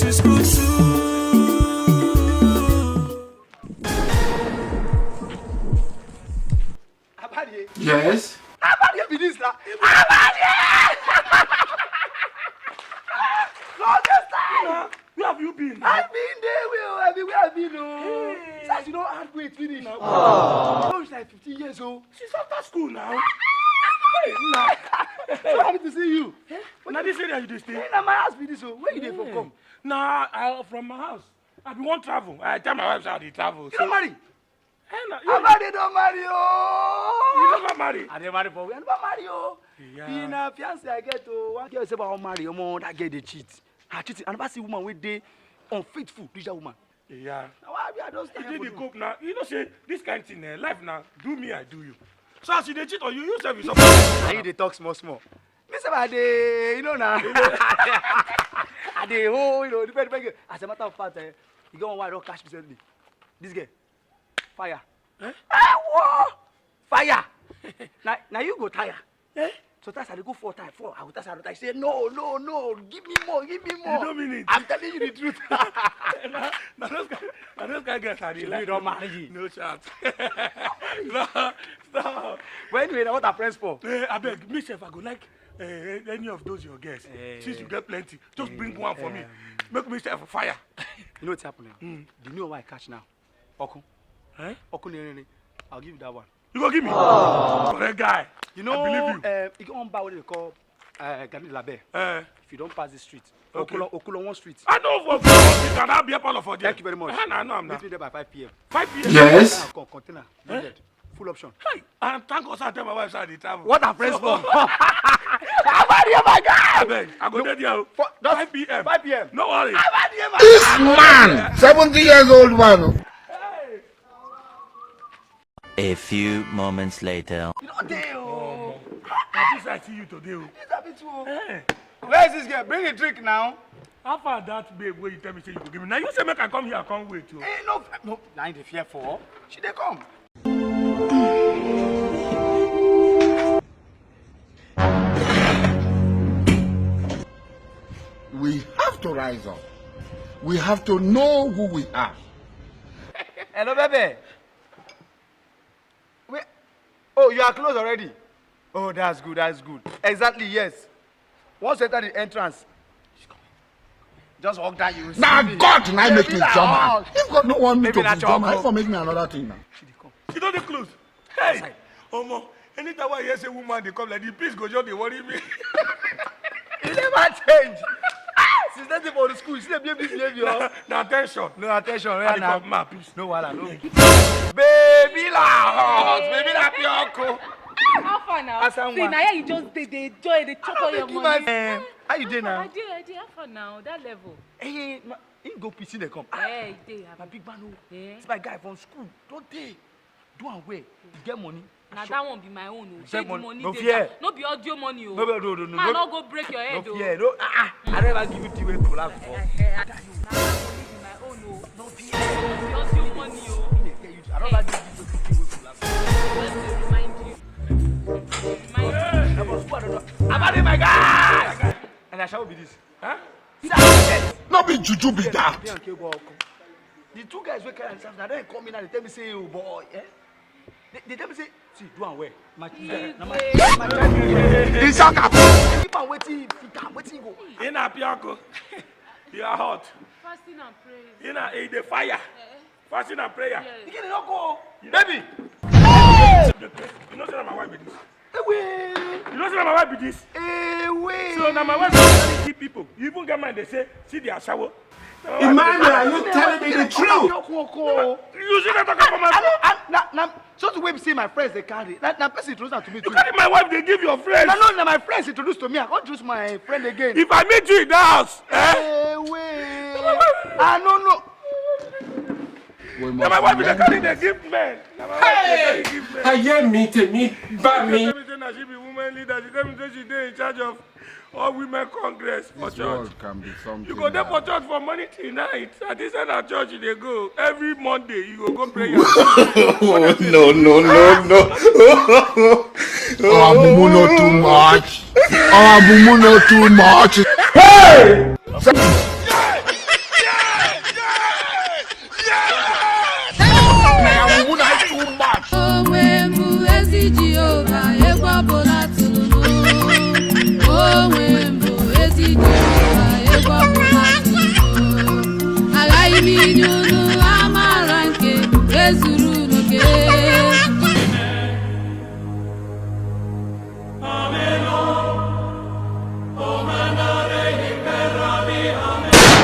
to school too. Yes. Abadie be this now. Where have you been? I've been there. Where have been? No. Since you don't have weight finish. Oh. You know, she's like 15 years old. She's after school now. Hey, nah. So happy to see you. Now this area you dey stay? Hey, now my house be this. Where you dey for come? Nah, from my house. I be want travel. I tell my wife how they travel. You don't marry? Hey, nah, Abadie don't marry. Oh. you never marry. I never marry for we. I never marry. Oh. Yeah. In a fiance I get to one girl say about marry. That girl they cheat. Her cheating. I never see woman with dey unfaithful. This woman. Yeah. Now why I don't stand You for did the you? cope now. You know say this kind of thing life now. Do me, I do you. So as you dey cheat on you, yourself you support. And you dey talk small. Me say I dey, you know now. I dey you know, depend. As a matter of fact, you go on why I don't catch recently. This girl, fire. Eh? Whoa! Fire! now you go tire. Eh? So that's how they go 4 times. I will tell her, I say, no, give me more. You don't mean it. I'm telling you the truth. Now those guys get are You don't marry. No chance. No, stop. But anyway, now what are friends for? I beg, me sef, I go like any of those your guests. Since you get plenty, just bring one for me. Make me sef fire. You know what's happening? The new one I catch now. Oku. Eh? Oku, I'll give you that one. You go give me? Correct guy. You know, I believe you. you go on by what they call Gani Labe. If you don't pass this street, Okay. Okulon 1 street. I know for you can have beer parlor for there. Thank you very much. I know I'm Meet not. me there by 5 p.m. 5 p.m. Yes. Container, loaded, full option. Hey, and thank God I tell my wife side the travel. What are friends for? Abadie, my I God! beg, I go there there. 5 p.m. 5 p.m. No worry. Abadie, my This man, 70 years old man. A few moments later. You don't deal. At least I see you today. It's a bit too. Hey, Where is this girl? Bring a drink now. how far that babe where you tell me say you go give me? Now you say make I come here, I can't wait too. Hey, no. Now in the fear for. She dey come. We have to rise up. We have to know who we are. Hello, baby. Wait. Oh, you are close already. Oh, that's good. Exactly, yes. Once you enter the entrance, just walk down. You will see Now me. God now make me Baby, jump. now. If God don't want me Baby, to na be jump, choco. I for make me another thing now. She dey come. She don't dey close. Hey, Omo, anytime I hear say woman they come like this, please go just dey worry me. You never change. Since that day for the school, you see the behavior. Now attention. No attention, I right dey now. come ma please. No wahala, no. Baby la, baby la pioko. How far now? Asanwa. See, now you just they enjoy, they chop all your money. How you doing now? I did. How far now? That level. Hey, he go PC they come. Hey, they My big man, oh. Yeah. It's my guy from school. Don't they? Do and where? You get money. Now that won't be my own. Get Shey the money. money No dey fear. there. No be audio money. No, no. Man, no go break your head. No fear. No. I never give you the way collapse before. Now that money be my own. No fear. No be audio money. I don't like give you the way collapse. Just to remind you. Abadie, my guy! And I shall be this. Huh? Not be juju be that. The 2 guys who carry themselves, now they come in and they tell me, say, oh boy, eh? They tell me, say, see, do and where? My Isaka. keep on waiting, waiting go. In a piako. You are hot. Fasting and praise. In a the fire. Fasting and prayer. You get it, not go. Baby! You know say my wife be this. Away! You know say my wife be this. Away! So now my wife is telling keep people. You even get mine, they say, see their shower. Emmanuel, are you telling me the truth? You see that talking about my Now, so the way see my friends they carry. Now, person introduced to me too. You carry my wife, they give your friends. No, my friends introduced to me. I can't choose my friend again. If I meet you in the house, Away! I don't know. now my wife they carry the gift man. Now my wife they carry gift man. I hear me, me, by She me. tell me say na she be woman leader. She tell me say she dey in charge of all women congress for This church. world can be something. You go there for church from morning till night. At this end of church you dey go. Every Monday you go pray your Oh, no. Oh, Abumu not too much. Oh, Abumu not too much. Hey!